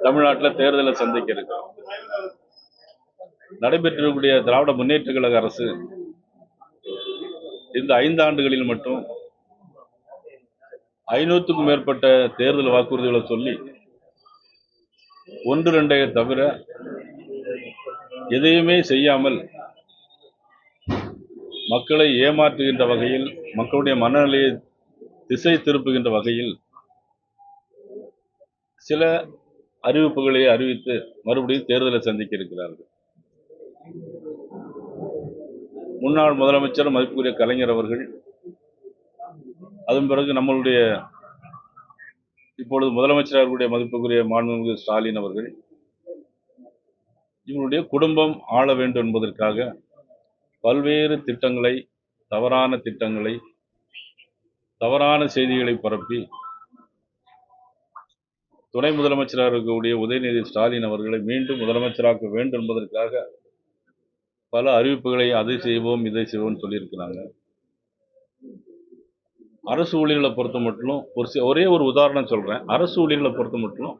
தமிழ்நாட்டில் தேர்தலை சந்திக்க இருக்கிறோம். நடைபெற்றிருக்கக்கூடிய திராவிட முன்னேற்ற கழக அரசு இந்த 5 ஆண்டுகளில் மட்டும் 500க்கும் மேற்பட்ட தேர்தல் வாக்குறுதிகளை சொல்லி 1-2 தவிர எதையுமே செய்யாமல் மக்களை ஏமாற்றுகின்ற வகையில், மக்களுடைய மனநிலையை திசை திருப்புகின்ற வகையில் சில அறிவிப்புகளை அறிவித்து மறுபடியும் தேர்தலை சந்திக்க இருக்கிறார்கள். முன்னாள் முதலமைச்சர் மதிப்புக்குரிய கலைஞர் அவர்கள், அதன் பிறகு நம்மளுடைய இப்பொழுது முதலமைச்சர்களுடைய மதிப்புக்குரிய மாண்புமிகு ஸ்டாலின் அவர்கள், இவருடைய குடும்பம் ஆள வேண்டும் என்பதற்காக பல்வேறு திட்டங்களை, தவறான செய்திகளை பரப்பி துணை முதலமைச்சராக இருக்கக்கூடிய உதயநிதி ஸ்டாலின் அவர்களை மீண்டும் முதலமைச்சராக்க வேண்டும் என்பதற்காக பல அறிவிப்புகளை அதை செய்வோம் இதை செய்வோம் சொல்லியிருக்கிறாங்க. அரசு ஊழியர்களை பொறுத்த மட்டும் ஒரே ஒரு உதாரணம் சொல்றேன். அரசு ஊழியர்களை பொறுத்த மட்டும்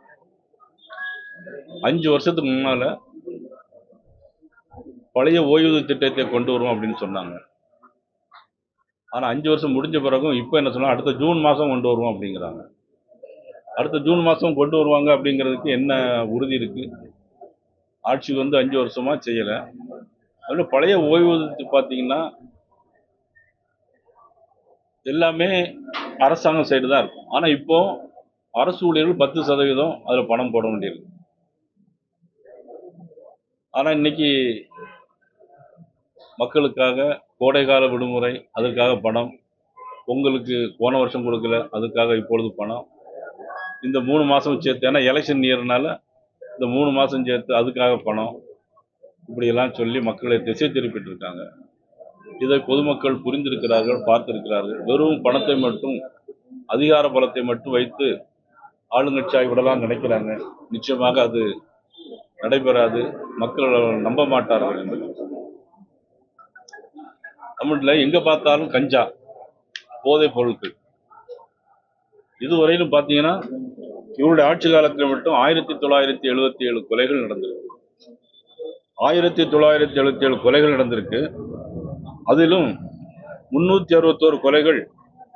5 வருஷத்துக்கு முன்னால பழைய ஓய்வூதிய திட்டத்தை கொண்டு வருவோம் அப்படின்னு சொன்னாங்க. ஆனா 5 வருஷம் முடிஞ்ச பிறகும் இப்ப என்ன சொன்னா, அடுத்த ஜூன் மாசம் கொண்டு வருவோம் அப்படிங்கிறாங்க. அடுத்த ஜூன் மாசம் கொண்டு வருவாங்க அப்படிங்கிறதுக்கு என்ன உறுதி இருக்கு? ஆட்சி வந்து 5 வருஷமா செய்யல. அதுல பழைய ஓய்வூதியத்தை பார்த்தீங்கன்னா எல்லாமே அரசாங்கம் சைடு தான் இருக்கும். ஆனா இப்போ அரசு ஊழியர்கள் 10% அதுல பணம் போட வேண்டியிருக்கு. ஆனா இன்னைக்கு மக்களுக்காக கோடைகால விடுமுறை, அதற்காக பணம், பொங்கலுக்கு போன வருஷம் கொடுக்கல, அதுக்காக இப்பொழுது பணம், இந்த 3 மாசம் சேர்த்து, ஏன்னா எலெக்ஷன் இயர்னால இந்த 3 மாசம் சேர்த்து அதுக்காக பணம், இப்படி எல்லாம் சொல்லி மக்களை திசை திருப்பிட்டு இருக்காங்க. இதை பொதுமக்கள் புரிந்திருக்கிறார்கள், பார்த்திருக்கிறார்கள். வெறும் பணத்தை மட்டும், அதிகார பலத்தை மட்டும் வைத்து ஆளுங்கட்சியாகி விடலாம் நினைக்கிறாங்க. நிச்சயமாக அது நடைபெறாது. மக்கள் நம்ப மாட்டார்கள். தமிழ்ல எங்க பார்த்தாலும் கஞ்சா, போதைப் பொருட்கள். இதுவரையிலும் பார்த்தீங்கன்னா இவருடைய ஆட்சி காலத்தில் மட்டும் 1977 கொலைகள் நடந்திருக்கு. 1977 கொலைகள் நடந்திருக்கு. அதிலும் 361 கொலைகள்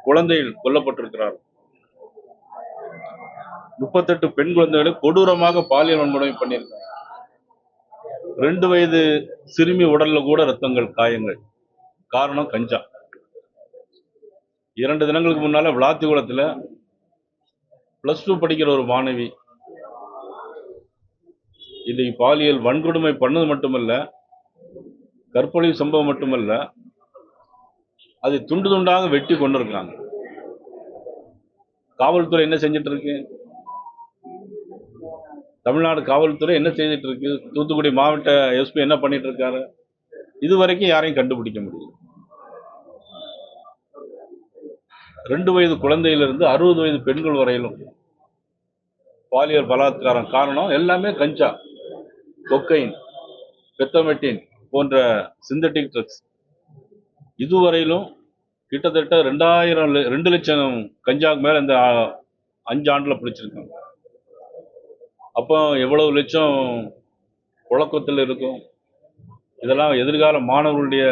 குழந்தைகள் கொல்லப்பட்டிருக்கிறார்கள். 38 பெண் குழந்தைகளை கொடூரமாக பாலியல் வன்கொடுமை பண்ணியிருக்காங்க. 2 வயது சிறுமி உடல்ல கூட ரத்தங்கள், காயங்கள். காரணம் கஞ்சா. 2 தினங்களுக்கு முன்னால விளாத்திகுளத்துல +2 படிக்கிற ஒரு மாணவி இன்னைக்கு பாலியல் வன்கொடுமை பண்ணது மட்டுமல்ல, கற்பொழி சம்பவம் மட்டுமல்ல, அதை துண்டு துண்டாக வெட்டி கொண்டிருக்காங்க. காவல்துறை என்ன செஞ்சிட்டு இருக்கு? தமிழ்நாடு காவல்துறை என்ன செய்துட்டு இருக்கு? தூத்துக்குடி மாவட்ட எஸ்பி என்ன பண்ணிட்டு இருக்காரு? இதுவரைக்கும் யாரையும் கண்டுபிடிக்க முடியல. 2 வயது குழந்தையிலிருந்து 60 வயது பெண்கள் வரையிலும் பாலியல் பலாத்காரம். காரணம் எல்லாமே கஞ்சா, கொக்கைன், பெத்தமெட்டின் போன்ற சிந்தட்டிக் ட்ரக்ஸ். இதுவரையிலும் கிட்டத்தட்ட 2 லட்சம் கஞ்சாவுக்கு மேல இந்த 5 ஆண்டுல பிடிச்சிருக்காங்க. அப்போ எவ்வளவு லட்சம் புழக்கத்தில் இருக்கும்? இதெல்லாம் எதிர்கால மாணவர்களுடைய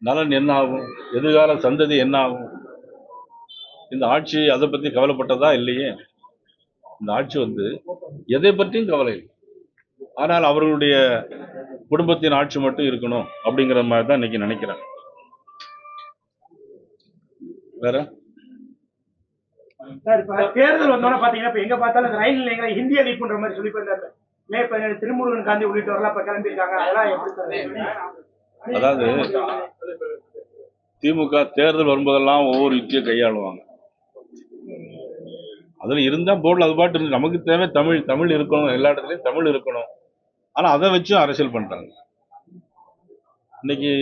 நலன் என்ன ஆகும்? எதிர்கால சந்ததி என்ன ஆகும்? இந்த ஆட்சி அதை பத்தி கவலைப்பட்டதா? இல்லையே. இந்த ஆட்சி வந்து எதை பற்றியும் கவலை இல்லை. ஆனால் அவர்களுடைய குடும்பத்தின் ஆட்சி மட்டும் இருக்கணும் அப்படிங்கிற மாதிரி தான் இன்னைக்கு நினைக்கிறாங்க. வேற தேர்தல் வந்தோட பாத்தீங்கன்னா இப்ப எங்க பார்த்தாலும் ரயில் நிலையங்களை ஹிந்தி அடிப்புன்ற பண்ற மாதிரி சொல்லி போயிருந்தாங்க. திருமுருகன் காந்தி உள்ளிட்டவர்கள் இப்ப கிளம்பியிருக்காங்க. அதெல்லாம் எப்படி? அதாவது திமுக தேர்தல் வரும்போதெல்லாம் ஒவ்வொரு யுக்தியை கையாளுவாங்க. அதுல இருந்தா போர்டில் அது பாட்டு இருக்கு. நமக்கு தேவை தமிழ், தமிழ் இருக்கணும், எல்லா இடத்துலயும் தமிழ் இருக்கணும். ஆனா அதை வச்சும் அரசியல் பண்றாங்க. இன்னைக்கு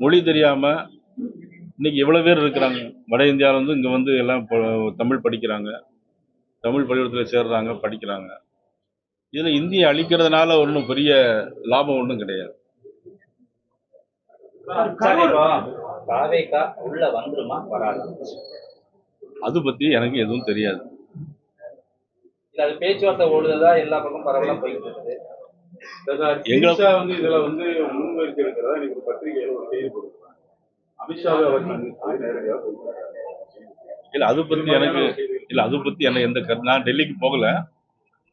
மொழி தெரியாம இன்னைக்கு எவ்வளவு பேர் இருக்கிறாங்க. வட இந்தியாவில வந்து இங்க வந்து எல்லாம் தமிழ் படிக்கிறாங்க, தமிழ் பள்ளிக்கூடத்துல சேர்றாங்க, படிக்கிறாங்க. இதுல இந்தியை அழிக்கிறதுனால ஒன்றும் பெரிய லாபம் ஒன்றும் கிடையாது. அது பத்தி எனக்கு எதுவும் தெரியாது. இல்ல அது பேச்சுவார்த்தை ஓடுதா எல்லா பக்கம் பரவலா போயிட்டு இருக்குது. எங்களை அமித்ஷா வந்து இதுல வந்து முன்வைக்க இருக்கிறதா எனக்கு ஒரு பத்திரிகையில ஒரு செய்தி கொடுக்குறாங்க. அமித்ஷாவை அவர் சந்தித்து நேரடியாக பேசுறாரு. இல்ல அதை பத்தி எனக்கு எந்த கருத்து, நான் டெல்லிக்கு போகல,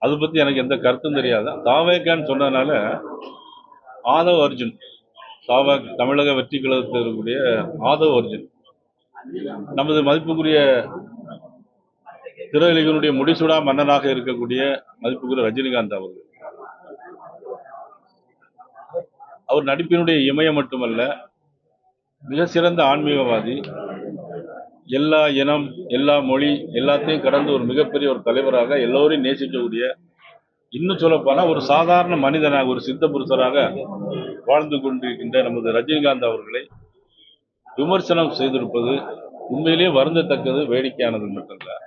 அதை பத்தி எனக்கு எந்த கருத்தும் தெரியாது. தாவேக்கான்னு சொன்னதுனால ஆதவ் அர்ஜுன், தமிழக வெற்றி கழகத்தில் இருக்கக்கூடிய ஆதவ் அர்ஜுன், நமது மதிப்புக்குரிய திரையுலகினுடைய முடிசூடா மன்னனாக இருக்கக்கூடிய மதிப்புக்குரிய ரஜினிகாந்த் அவர்கள், அவர் நடிப்பினுடைய இமயம் மட்டுமல்ல, மிக சிறந்த ஆன்மீகவாதி, எல்லா இனம் எல்லா மொழி எல்லாத்தையும் கடந்து ஒரு மிகப்பெரிய ஒரு தலைவராக, எல்லோரையும் நேசிக்கக்கூடிய, இன்னும் சொல்லப்போனால் ஒரு சாதாரண மனிதனாக, ஒரு சித்த புருஷராக வாழ்ந்து கொண்டிருக்கின்ற நமது ரஜினிகாந்த் அவர்களை விமர்சனம் செய்திருப்பது உண்மையிலேயே வருந்தத்தக்கது, வேடிக்கையானது மட்டுமல்ல.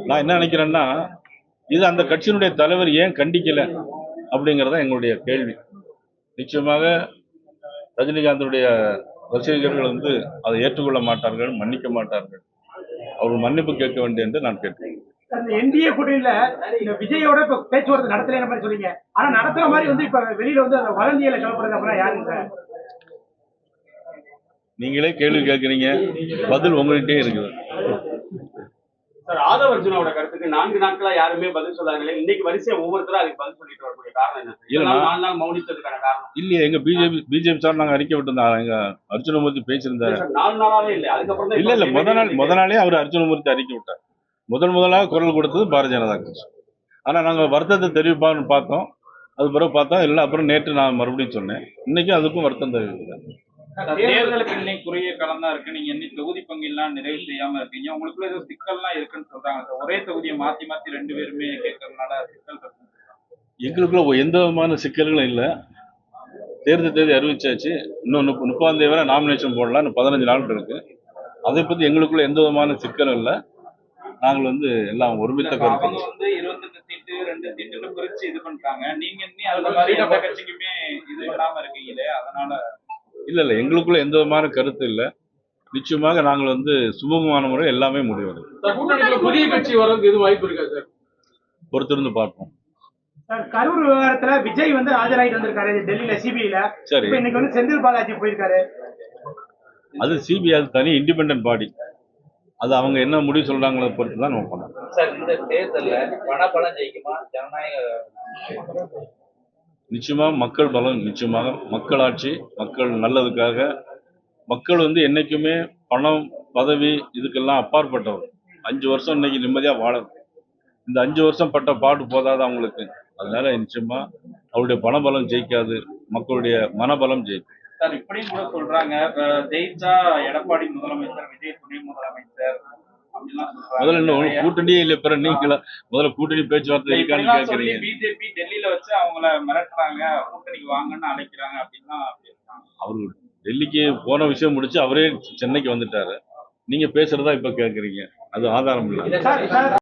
நான் என்ன நினைக்கிறேன்னா, இது அந்த கட்சியினுடைய தலைவர் ஏன் கண்டிக்கல அப்படிங்கிறத எங்களுடைய கேள்வி. நிச்சயமாக ரஜினிகாந்தனுடைய ரசிகர்கள் வந்து அதை ஏற்றுக்கொள்ள மாட்டார்கள், மன்னிக்க மாட்டார்கள். அவர்கள் மன்னிப்பு கேட்க வேண்டும் என்று நான் கேட்கிறேன். அந்த என்டிஏ கூட்டணியில இந்த விஜயோட இப்ப பேச்சுவார்த்தை நடத்தல மாதிரி சொல்றீங்க, ஆனா நடத்துற மாதிரி வந்து இப்ப வெளியில வந்து அந்த வதந்தியில கிளப்புறது அப்புறம் யாருங்க சார்? நீங்களே கேள்வி கேட்குறீங்க, பதில் உங்கள்கிட்டயே இருக்குது. சார், ஆதவ் அர்ஜுனோட கருத்துக்கு 4 நாட்களா யாருமே பதில் சொல்லாங்களே, இன்னைக்கு வரிசையா ஒவ்வொருத்தரும் அதுக்கு பதில் சொல்லிட்டு வரக்கூடிய காரணம் என்ன? இல்ல, 4 நாள் மௌனித்ததுக்கான காரணம் இல்லையே, எங்க பிஜேபி சார் நாங்க அறிக்கை விட்டுருந்தாங்க, எங்க அர்ஜுனமூர்த்தி பேசியிருந்தாரு. 4 நாளாவே இல்லை, அதுக்கப்புறம் தான் இல்ல முத நாளே அவர் அர்ஜுனமூர்த்தி அறிக்கை விட்டார். முதலாக குரல் கொடுத்தது பாரதிய ஜனதா கட்சி. ஆனா நாங்க வருத்தத்தை தெரிவிப்பான்னு பார்த்தோம், அது பிறகு பார்த்தா இல்லை. அப்புறம் நேற்று நான் மறுபடியும் சொன்னேன், இன்னைக்கு அதுக்கும் வருத்தம் தெரிவிக்கிறேன். தேர்தலுக்கு இன்னைக்கு குறுகிய காலம் தான் இருக்கு. நீங்க இன்னைக்கு தொகுதி பங்கெல்லாம் நிறைவு செய்யாம இருக்கீங்க. உங்களுக்குள்ள ஏதோ சிக்கல்லாம் இருக்குன்னு சொல்றாங்க சார். ஒரே தொகுதியை மாத்தி 2 பேருமே கேட்கறதுனால சிக்கல் இருக்கு. எங்களுக்குள்ள எந்த விதமான சிக்கல்களும் இல்லை. தேதி அறிவிச்சாச்சு. இன்னும் 30ஆம் தேதி வரை நாமினேஷன் போடலாம். இன்னும் 15 நாள் இருக்கு. அதை பத்தி எங்களுக்குள்ள எந்த விதமான சிக்கலும் இல்லை. நாங்கள் வந்து எல்லாம் ஒருமித்த கருத்து. அவங்க வந்து 28 சீட்டு 2 சீட்டுன்னு பிரிச்சு இது பண்ணிட்டாங்க. நீங்க இன்னும் அந்த மாதிரி எந்த கட்சிக்குமே இது பண்ணாம இருக்கீங்களே, அதனால இல்ல எங்களுக்குள்ள எந்த விதமான கருத்து இல்லை. நிச்சயமாக நாங்கள் வந்து சுமூகமான முறை எல்லாமே முடிவெடுக்கும். புதிய கட்சி வரதுக்கு எதுவும் வாய்ப்பு இருக்கா சார்? பொறுத்திருந்து பார்ப்போம். சார், கரூர் விவகாரத்துல விஜய் வந்து ஆஜராகிட்டு வந்திருக்காரு டெல்லியில சிபிஐல. சரி, இன்னைக்கு வந்து செந்தில் பாலாஜி போயிருக்காரு. அது சிபிஐ, அது தனி இண்டிபெண்டன்ட் பாடி. அது அவங்க என்ன முடிவு சொல்றாங்களோ பொறுத்து தான் நம்ம பண்ணோம். சார், இந்த தேர்தல்ல பணபலம் ஜெயிக்குமா ஜனநாயக? நிச்சயமாக மக்கள் பலம், நிச்சயமாக மக்களாட்சி, மக்கள் நல்லதுக்காக. மக்கள் வந்து என்னைக்குமே பணம் பதவி இதுக்கெல்லாம் அப்பாற்பட்டவர். 5 வருஷம் இன்னைக்கு நிம்மதியா வாழணும். இந்த 5 வருஷம் பட்ட பாடு போதாது அவங்களுக்கு. அதனால நிச்சயமா அவருடைய பணபலம் ஜெயிக்காது, மக்களுடைய மனபலம் ஜெயிக்கும். சார், இப்படியும் கூட சொல்றாங்க, ஜெயிச்சா எடப்பாடி முதலமைச்சர், விஜய் துணை முதலமைச்சர் அப்படிலாம் சொல்றாங்க. முதல்ல இன்னும் கூட்டணியே இல்லை. பிற நீங்களா முதல்ல கூட்டணி பேச்சுவார்த்தை இருக்கான்னு கேட்கறீங்க. பிஜேபி டெல்லியில வச்சு அவங்கள மிரட்டுறாங்க, கூட்டணிக்கு வாங்கன்னு அழைக்கிறாங்க அப்படின்னா அவரு டெல்லிக்கு போன விஷயம் முடிச்சு அவரே சென்னைக்கு வந்துட்டாரு. நீங்க பேசுறதா இப்ப கேக்குறீங்க, அது ஆதாரம் இல்லை. சார்